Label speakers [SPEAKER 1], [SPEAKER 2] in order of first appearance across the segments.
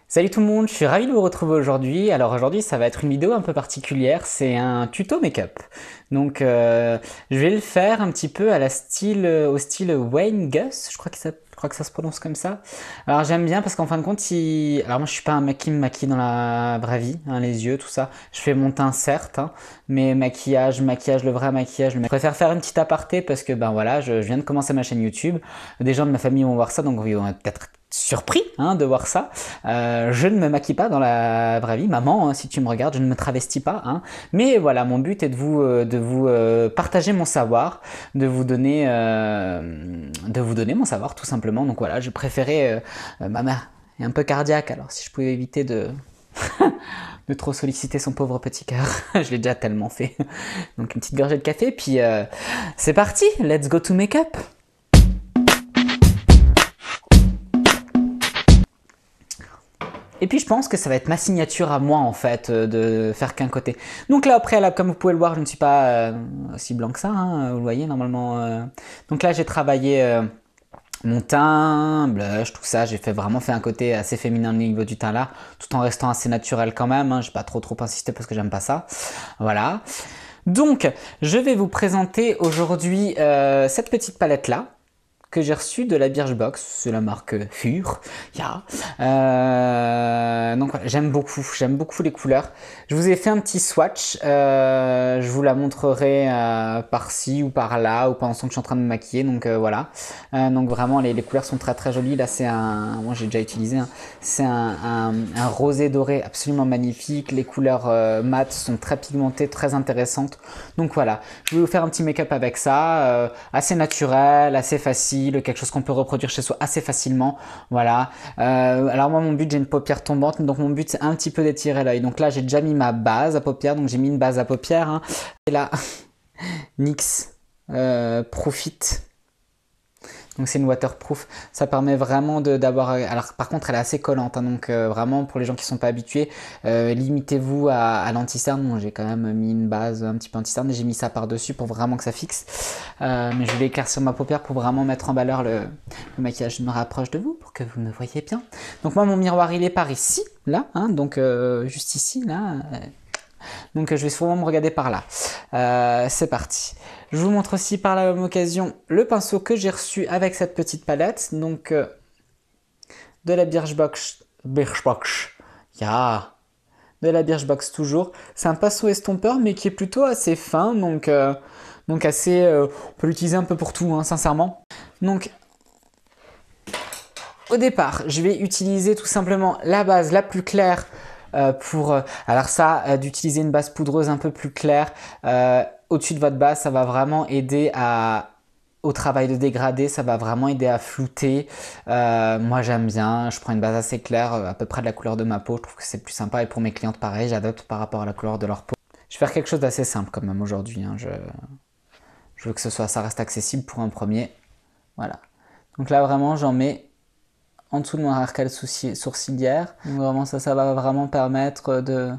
[SPEAKER 1] Salut tout le monde, je suis ravi de vous retrouver aujourd'hui. Alors aujourd'hui, ça va être une vidéo un peu particulière, c'est un tuto make-up. Donc je vais le faire un petit peu à au style Wayne Gus, je crois que ça se prononce comme ça. Alors j'aime bien parce qu'en fin de compte, alors moi je suis pas un mec qui me maquille dans la vraie vie, hein, les yeux, tout ça. Je fais mon teint certes, hein, mais maquillage, le vrai maquillage, je préfère faire une petite aparté parce que ben voilà, je viens de commencer ma chaîne YouTube. Des gens de ma famille vont voir ça, donc ils vont être peut-être surpris hein, de voir ça. Je ne me maquille pas dans la vraie vie, maman, hein, si tu me regardes, je ne me travestis pas. Hein. Mais voilà, mon but est de vous partager mon savoir, de vous donner mon savoir tout simplement. Donc voilà, je préférais, ma mère est un peu cardiaque, alors si je pouvais éviter de de trop solliciter son pauvre petit cœur, je l'ai déjà tellement fait. Donc une petite gorgée de café, puis c'est parti, let's go to make-up. Et puis je pense que ça va être ma signature à moi en fait, de faire qu'un côté. Donc là au préalable, comme vous pouvez le voir, je ne suis pas aussi blanc que ça, hein, vous le voyez normalement. Donc là j'ai travaillé mon teint, blush, tout ça, j'ai vraiment fait un côté assez féminin au niveau du teint là, tout en restant assez naturel quand même, hein, j'ai pas trop insisté parce que j'aime pas ça. Voilà. Donc je vais vous présenter aujourd'hui cette petite palette là, que j'ai reçu de la Birchbox, c'est la marque Fur. Yeah. Donc voilà, j'aime beaucoup les couleurs. Je vous ai fait un petit swatch, je vous la montrerai par-ci ou par-là, ou pendant que je suis en train de me maquiller, donc voilà. Donc vraiment les couleurs sont très jolies, là c'est moi j'ai déjà utilisé, hein. C'est un rosé doré absolument magnifique, les couleurs mat sont très pigmentées, très intéressantes. Donc voilà, je vais vous faire un petit make-up avec ça, assez naturel, assez facile, quelque chose qu'on peut reproduire chez soi assez facilement. Voilà. Alors moi mon but, j'ai une paupière tombante, donc mon but c'est un petit peu d'étirer l'œil. Donc là j'ai déjà mis ma base à paupières, donc j'ai mis une base à paupières. Hein. Et là, NYX Profit. Donc c'est une waterproof, ça permet vraiment d'avoir... Alors par contre elle est assez collante, hein, donc vraiment pour les gens qui ne sont pas habitués, limitez-vous à l'anti-cerne. Bon, j'ai quand même mis une base un petit peu anti-cerne et j'ai mis ça par-dessus pour vraiment que ça fixe. Mais je voulais éclaircir ma paupière pour vraiment mettre en valeur le maquillage. Je me rapproche de vous pour que vous me voyez bien. Donc moi mon miroir il est par ici, là, hein, donc juste ici, là. Donc je vais souvent me regarder par là. C'est parti. Je vous montre aussi par la même occasion le pinceau que j'ai reçu avec cette petite palette. Donc de la Birchbox. Yeah. De la Birchbox toujours. C'est un pinceau estompeur mais qui est plutôt assez fin. Donc assez... on peut l'utiliser un peu pour tout, hein, sincèrement. Donc au départ, je vais utiliser tout simplement la base la plus claire alors ça, d'utiliser une base poudreuse un peu plus claire au-dessus de votre base, ça va vraiment aider au travail de dégradé, ça va vraiment aider à flouter. Moi j'aime bien, je prends une base assez claire, à peu près de la couleur de ma peau, je trouve que c'est plus sympa et pour mes clientes pareil, j'adapte par rapport à la couleur de leur peau. Je vais faire quelque chose d'assez simple quand même aujourd'hui, hein. Je veux que ça reste accessible pour un premier. Voilà. Donc là vraiment j'en mets en dessous de mon arcade sourcilière. Donc vraiment ça va vraiment permettre de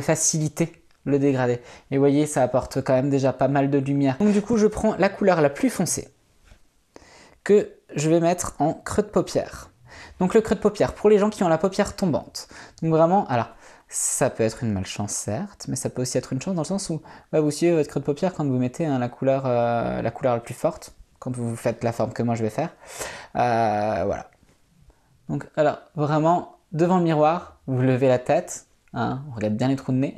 [SPEAKER 1] faciliter le dégradé. Et vous voyez, ça apporte quand même déjà pas mal de lumière. Donc du coup, je prends la couleur la plus foncée que je vais mettre en creux de paupière. Donc le creux de paupière, pour les gens qui ont la paupière tombante. Donc vraiment, alors, ça peut être une malchance certes, mais ça peut aussi être une chance dans le sens où bah, vous suivez votre creux de paupière quand vous mettez hein, la couleur la plus forte, quand vous faites la forme que moi je vais faire. Voilà. Donc alors vraiment devant le miroir, vous levez la tête, hein, on regarde bien les trous de nez,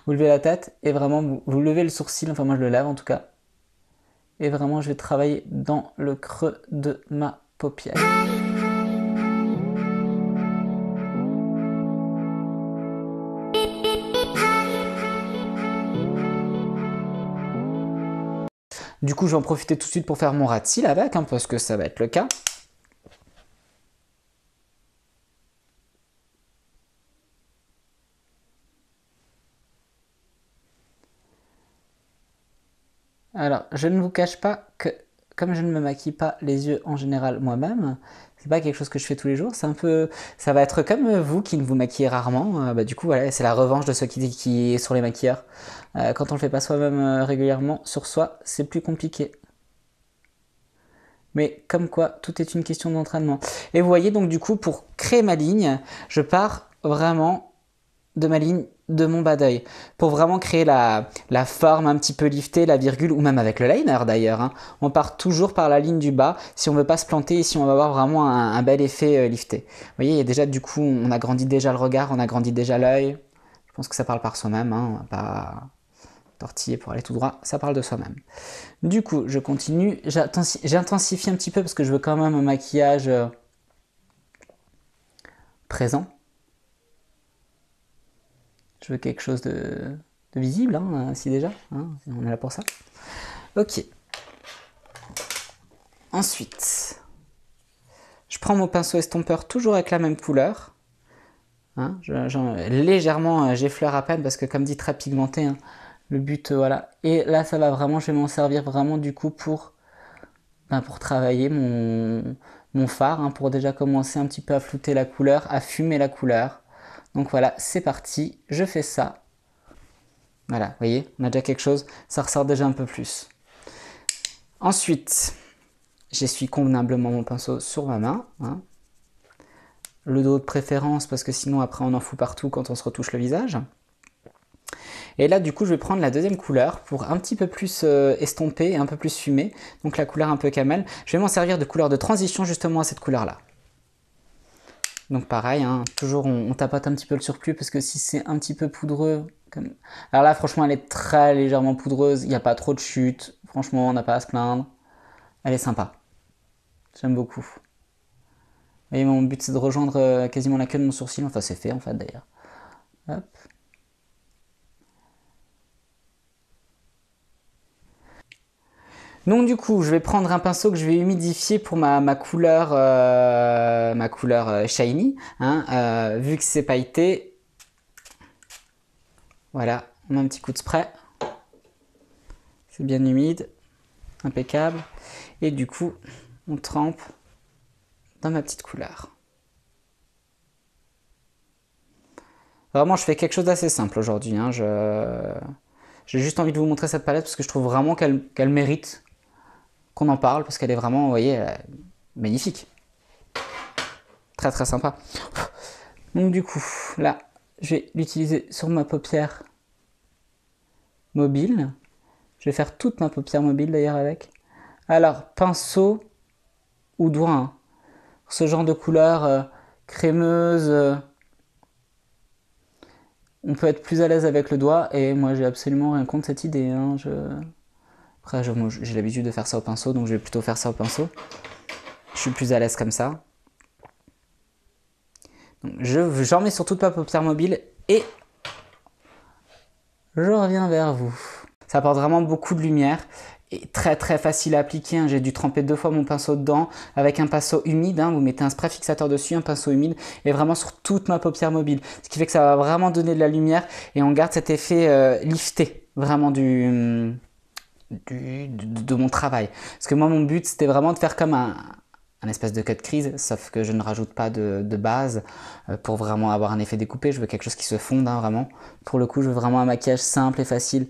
[SPEAKER 1] vous levez la tête et vraiment vous levez le sourcil, enfin moi je le lève en tout cas, et vraiment je vais travailler dans le creux de ma paupière. Du coup je vais en profiter tout de suite pour faire mon ras de cils avec, hein, parce que ça va être le cas. Alors, je ne vous cache pas que, comme je ne me maquille pas les yeux en général moi-même, c'est pas quelque chose que je fais tous les jours, ça va être comme vous qui ne vous maquillez rarement, bah, du coup voilà, c'est la revanche de ceux qui sont les maquilleurs. Quand on le fait pas soi-même régulièrement, sur soi, c'est plus compliqué. Mais comme quoi, tout est une question d'entraînement. Et vous voyez, donc du coup, pour créer ma ligne, je pars vraiment de ma ligne de mon bas d'œil. Pour vraiment créer la forme un petit peu liftée, la virgule, ou même avec le liner d'ailleurs. Hein. On part toujours par la ligne du bas si on ne veut pas se planter et si on veut avoir vraiment un bel effet lifté. Vous voyez, il y a déjà, du coup, on agrandit déjà le regard, on agrandit déjà l'œil. Je pense que ça parle par soi-même, hein. On va pas tortiller pour aller tout droit, ça parle de soi-même. Du coup, je continue, j'intensifie un petit peu parce que je veux quand même un maquillage présent. Je veux quelque chose de visible, hein, si déjà, hein, on est là pour ça. Ok. Ensuite, je prends mon pinceau estompeur toujours avec la même couleur. Hein, légèrement, j'effleure à peine parce que comme dit très pigmenté, hein, le but, voilà. Et là, ça va vraiment, je vais m'en servir vraiment du coup pour travailler mon fard, hein, pour déjà commencer un petit peu à flouter la couleur, à fumer la couleur. Donc voilà, c'est parti, je fais ça. Voilà, vous voyez, on a déjà quelque chose, ça ressort déjà un peu plus. Ensuite, j'essuie convenablement mon pinceau sur ma main. Hein. Le dos de préférence, parce que sinon après on en fout partout quand on se retouche le visage. Et là, du coup, je vais prendre la deuxième couleur pour un petit peu plus estomper, un peu plus fumé. Donc la couleur un peu camel. Je vais m'en servir de couleur de transition justement à cette couleur-là. Donc pareil, hein, toujours on tapote un petit peu le surplus parce que si c'est un petit peu poudreux... Alors là, franchement, elle est très légèrement poudreuse. Il n'y a pas trop de chute. Franchement, on n'a pas à se plaindre. Elle est sympa. J'aime beaucoup. Et mon but, c'est de rejoindre quasiment la queue de mon sourcil. Enfin, c'est fait en fait d'ailleurs. Hop. Donc du coup, je vais prendre un pinceau que je vais humidifier pour ma couleur shiny. Hein, vu que c'est pailleté, voilà, on met un petit coup de spray. C'est bien humide, impeccable. Et du coup, on trempe dans ma petite couleur. Vraiment, je fais quelque chose d'assez simple aujourd'hui. Hein, j'ai juste envie de vous montrer cette palette parce que je trouve vraiment qu'elle mérite qu'on en parle parce qu'elle est vraiment, vous voyez, magnifique. Très très sympa. Donc du coup, là, je vais l'utiliser sur ma paupière mobile. Je vais faire toute ma paupière mobile d'ailleurs avec. Alors, pinceau ou doigt. Hein. Ce genre de couleur crémeuse. On peut être plus à l'aise avec le doigt et moi j'ai absolument rien contre cette idée. Hein. Après, j'ai l'habitude de faire ça au pinceau, donc je vais plutôt faire ça au pinceau. Je suis plus à l'aise comme ça. J'en mets sur toute ma paupière mobile et je reviens vers vous. Ça apporte vraiment beaucoup de lumière et très très facile à appliquer. Hein. J'ai dû tremper 2 fois mon pinceau dedans avec un pinceau humide. Hein. Vous mettez un spray fixateur dessus, un pinceau humide et vraiment sur toute ma paupière mobile. Ce qui fait que ça va vraiment donner de la lumière et on garde cet effet lifté vraiment de mon travail. Parce que moi mon but c'était vraiment de faire comme un espèce de cut crease, sauf que je ne rajoute pas de base pour vraiment avoir un effet découpé. Je veux quelque chose qui se fonde, hein, vraiment. Pour le coup, je veux vraiment un maquillage simple et facile.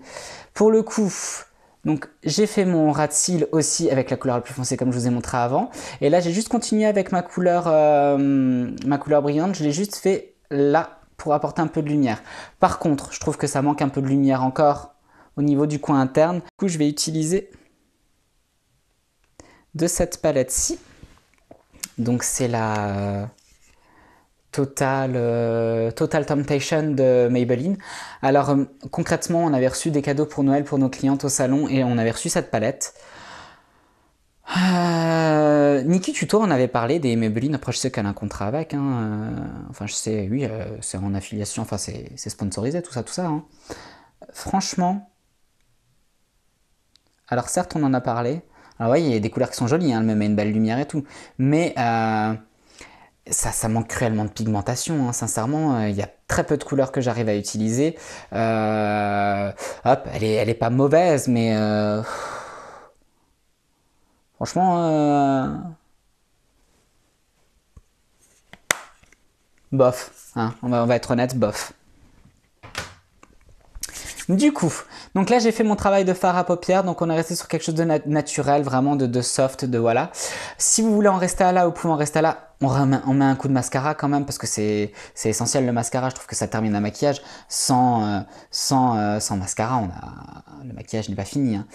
[SPEAKER 1] Pour le coup, donc j'ai fait mon ras de cils aussi avec la couleur la plus foncée comme je vous ai montré avant. Et là, j'ai juste continué avec ma couleur brillante. Je l'ai juste fait là pour apporter un peu de lumière. Par contre, je trouve que ça manque un peu de lumière encore au niveau du coin interne. Du coup, je vais utiliser de cette palette-ci. Donc c'est la Total Temptation de Maybelline. Alors concrètement, on avait reçu des cadeaux pour Noël pour nos clientes au salon et on avait reçu cette palette. Niki Tuto en avait parlé des Maybelline. Après, je sais qu'elle a un contrat avec. Hein. Enfin, je sais, oui, c'est en affiliation. Enfin, c'est sponsorisé, tout ça, tout ça. Hein. Franchement, alors certes, on en a parlé. Alors oui, il y a des couleurs qui sont jolies, hein, elle me met une belle lumière et tout. Mais ça manque cruellement de pigmentation, hein, sincèrement. Il y a très peu de couleurs que j'arrive à utiliser. Hop, elle est pas mauvaise, mais franchement, bof. Hein, on va être honnête, bof. Du coup, donc là j'ai fait mon travail de fard à paupières, donc on est resté sur quelque chose de naturel, vraiment de soft, de voilà. Si vous voulez en rester à là, vous pouvez en rester à là. On met un coup de mascara quand même parce que c'est essentiel le mascara. Je trouve que ça termine un maquillage. Sans mascara, le maquillage n'est pas fini, hein.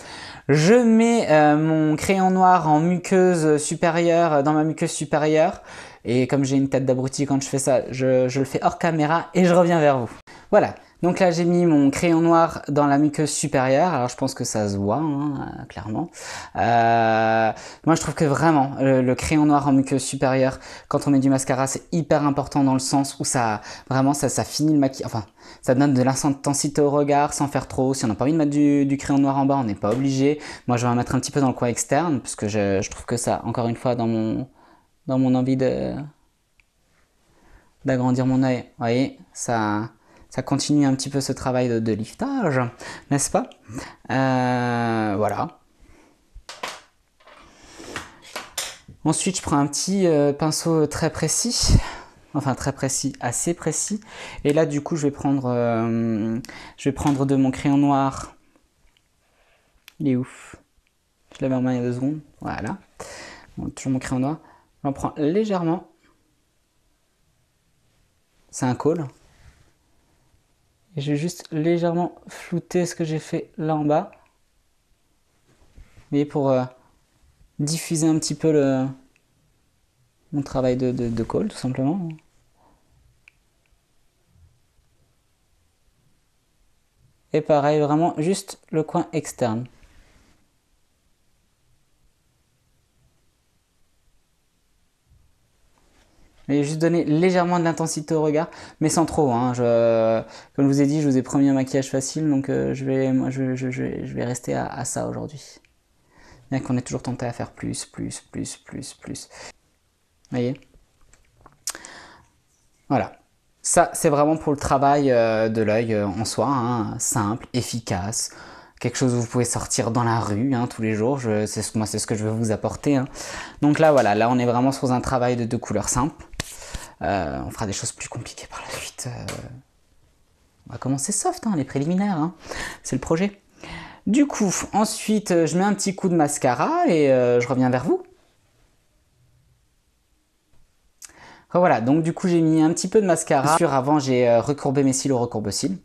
[SPEAKER 1] Je mets mon crayon noir en muqueuse supérieure, dans ma muqueuse supérieure. Et comme j'ai une tête d'abruti quand je fais ça, je le fais hors caméra et je reviens vers vous. Voilà. Donc là, j'ai mis mon crayon noir dans la muqueuse supérieure. Alors, je pense que ça se voit, hein, clairement. Moi, je trouve que vraiment, le crayon noir en muqueuse supérieure, quand on met du mascara, c'est hyper important dans le sens où ça finit le maquillage. Enfin, ça donne de l'intensité au regard sans faire trop. Si on n'a pas envie de mettre du crayon noir en bas, on n'est pas obligé. Moi, je vais en mettre un petit peu dans le coin externe, parce que je trouve que ça, encore une fois, dans mon envie d'agrandir mon œil, vous voyez, ça continue un petit peu ce travail de liftage, n'est-ce pas? Voilà. Ensuite, je prends un petit pinceau très précis, enfin très précis, assez précis. Et là, du coup, je vais prendre de mon crayon noir. Il est ouf. Je l'avais en main il y a 2 secondes. Voilà. Bon, toujours mon crayon noir. J'en prends légèrement. C'est un col. Et je vais juste légèrement flouter ce que j'ai fait là en bas. Vous voyez, pour diffuser un petit peu mon travail de col, tout simplement. Et pareil, vraiment juste le coin externe. Et juste donner légèrement de l'intensité au regard, mais sans trop, hein. Comme je vous ai dit, je vous ai promis un maquillage facile, donc je vais rester à ça aujourd'hui. Bien qu'on est toujours tenté à faire plus. Vous voyez? Voilà. Ça, c'est vraiment pour le travail de l'œil en soi, hein, simple, efficace. Quelque chose où vous pouvez sortir dans la rue, hein, tous les jours. Moi, c'est ce que je veux vous apporter, hein. Donc là, voilà, là, on est vraiment sur un travail de couleurs simples. On fera des choses plus compliquées par la suite. On va commencer soft, hein, les préliminaires, hein. C'est le projet. Du coup, ensuite, je mets un petit coup de mascara et je reviens vers vous. Voilà, donc du coup, j'ai mis un petit peu de mascara. Avant, j'ai recourbé mes cils au recourbe-cils.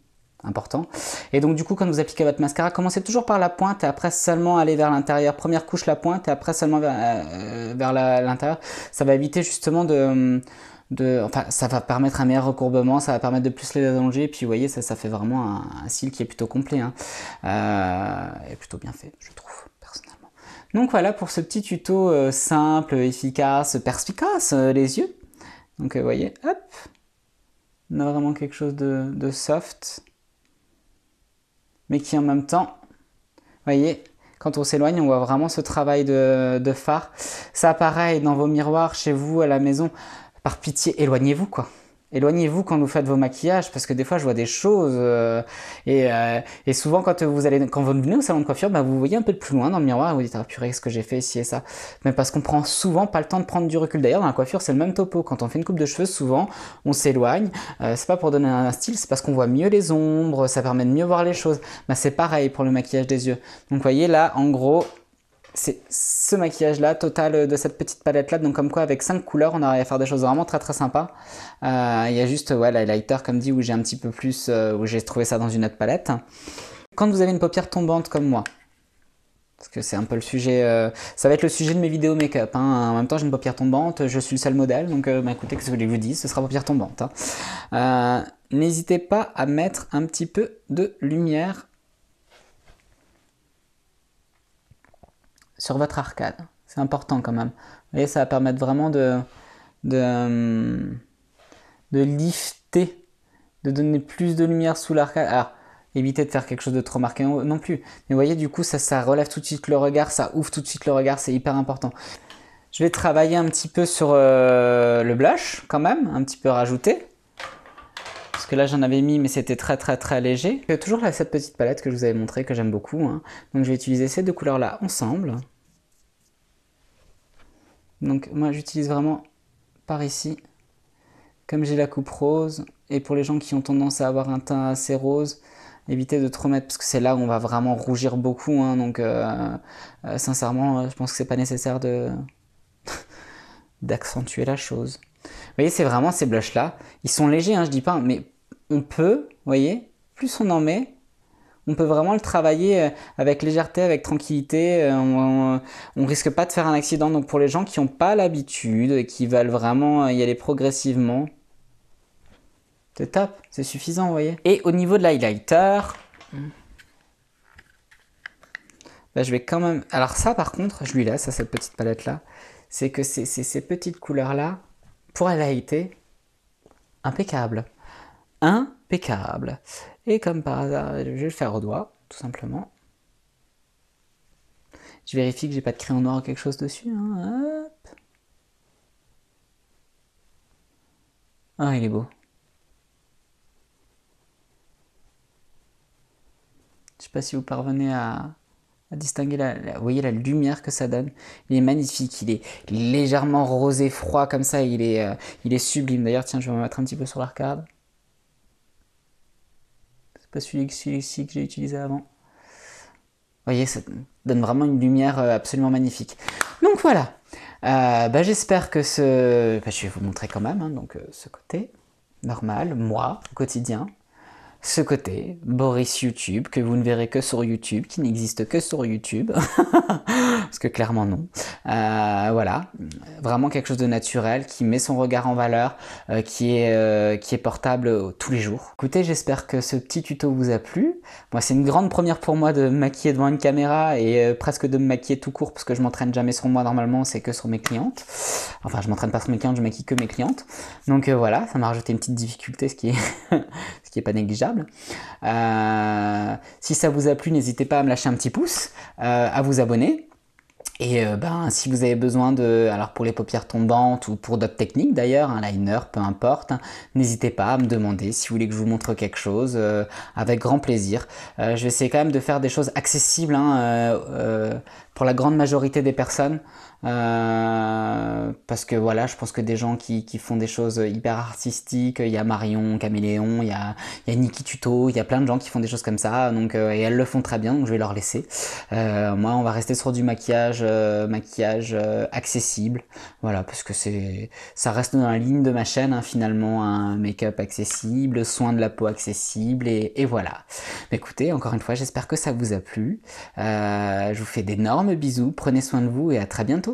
[SPEAKER 1] Important. Et donc du coup, quand vous appliquez votre mascara, commencez toujours par la pointe et après seulement aller vers l'intérieur. Première couche la pointe et après seulement vers l'intérieur. Ça va éviter justement enfin, ça va permettre un meilleur recourbement, ça va permettre de plus les allonger. Et puis vous voyez, ça fait vraiment un cil qui est plutôt complet, hein. Et plutôt bien fait, je trouve, personnellement. Donc voilà pour ce petit tuto simple, efficace, perspicace, les yeux. Donc vous voyez, hop, on a vraiment quelque chose de soft, mais qui en même temps, vous voyez, quand on s'éloigne, on voit vraiment ce travail de fard. Ça, pareil, dans vos miroirs, chez vous, à la maison, par pitié, éloignez-vous, quoi. Éloignez-vous quand vous faites vos maquillages, parce que des fois, je vois des choses. Et souvent, quand vous venez au salon de coiffure, bah, vous voyez un peu de plus loin dans le miroir et vous dites, ah purée, ce que j'ai fait ici et ça. Mais parce qu'on prend souvent pas le temps de prendre du recul. D'ailleurs, dans la coiffure, c'est le même topo. Quand on fait une coupe de cheveux, souvent, on s'éloigne. C'est pas pour donner un style, c'est parce qu'on voit mieux les ombres, ça permet de mieux voir les choses. Bah, c'est pareil pour le maquillage des yeux. Donc, vous voyez, là, en gros, c'est ce maquillage là total de cette petite palette là, donc comme quoi avec 5 couleurs on arrive à faire des choses vraiment très sympas. Il y a juste ouais, l'highlighter comme dit où j'ai un petit peu plus, où j'ai trouvé ça dans une autre palette. Quand vous avez une paupière tombante comme moi, parce que c'est un peu le sujet, ça va être le sujet de mes vidéos make-up, hein. En même temps j'ai une paupière tombante, je suis le seul modèle, donc bah, écoutez, qu'est-ce que je vous dis, ce sera paupière tombante, hein. N'hésitez pas à mettre un petit peu de lumière sur votre arcade. C'est important quand même. Vous voyez, ça va permettre vraiment de lifter, de donner plus de lumière sous l'arcade. Alors, évitez de faire quelque chose de trop marqué non plus. Mais vous voyez, du coup, ça relève tout de suite le regard, ça ouvre tout de suite le regard, c'est hyper important. Je vais travailler un petit peu sur le blush, quand même, un petit peu rajouté. Parce que là, j'en avais mis, mais c'était très léger. J'ai toujours là, cette petite palette que je vous avais montrée, que j'aime beaucoup, hein. Donc, je vais utiliser ces 2 couleurs-là ensemble. Donc moi j'utilise vraiment par ici, comme j'ai la coupe rose, et pour les gens qui ont tendance à avoir un teint assez rose, éviter de trop mettre parce que c'est là où on va vraiment rougir beaucoup, hein, donc sincèrement, je pense que c'est pas nécessaire de d'accentuer la chose. Vous voyez, c'est vraiment ces blushs là, ils sont légers, hein, je dis pas, mais on peut, vous voyez, plus on en met, on peut vraiment le travailler avec légèreté, avec tranquillité. On risque pas de faire un accident. Donc pour les gens qui n'ont pas l'habitude et qui veulent vraiment y aller progressivement, c'est top, c'est suffisant, vous voyez. Et au niveau de l'highlighter, bah, je vais quand même... Alors ça par contre, je lui laisse à cette petite palette là. C'est que ces petites couleurs là, pour highlighter, impeccable. Impeccable. Et comme par hasard, je vais le faire au doigt, tout simplement. Je vérifie que j'ai pas de crayon noir ou quelque chose dessus. Hein. Hop. Ah, il est beau. Je sais pas si vous parvenez à distinguer vous voyez la lumière que ça donne. Il est magnifique. Il est légèrement rosé froid comme ça. Il est sublime. D'ailleurs, tiens, je vais me mettre un petit peu sur l'arcade. C'est pas celui-ci que j'ai utilisé avant. Vous voyez, ça donne vraiment une lumière absolument magnifique. Donc voilà. Bah, j'espère que ce... Bah, je vais vous montrer quand même. Hein, donc ce côté normal, moi, au quotidien. Ce côté, Boris YouTube, que vous ne verrez que sur YouTube, qui n'existe que sur YouTube, parce que clairement non. Voilà, vraiment quelque chose de naturel, qui met son regard en valeur, qui est portable tous les jours. Écoutez, j'espère que ce petit tuto vous a plu. Moi, c'est une grande première pour moi de me maquiller devant une caméra et presque de me maquiller tout court, parce que je m'entraîne jamais sur moi normalement, c'est que sur mes clientes. Enfin, je m'entraîne pas sur mes clientes, je maquille que mes clientes. Donc voilà, ça m'a rajouté une petite difficulté, ce qui est pas négligeable. Si ça vous a plu, n'hésitez pas à me lâcher un petit pouce, à vous abonner. Et ben, si vous avez besoin de, alors pour les paupières tombantes ou pour d'autres techniques d'ailleurs, un liner, peu importe, hein, n'hésitez pas à me demander si vous voulez que je vous montre quelque chose, avec grand plaisir. Je vais essayer quand même de faire des choses accessibles hein, pour la grande majorité des personnes. Parce que voilà, je pense que des gens qui font des choses hyper artistiques, il y a Marion, Caméléon, il y a Niki Tuto, il y a plein de gens qui font des choses comme ça, donc, et elles le font très bien, donc je vais leur laisser. Moi, on va rester sur du maquillage, accessible, voilà, parce que ça reste dans la ligne de ma chaîne, hein, finalement, un make-up accessible, soin de la peau accessible, et voilà. Mais écoutez, encore une fois, j'espère que ça vous a plu. Je vous fais d'énormes bisous, prenez soin de vous et à très bientôt.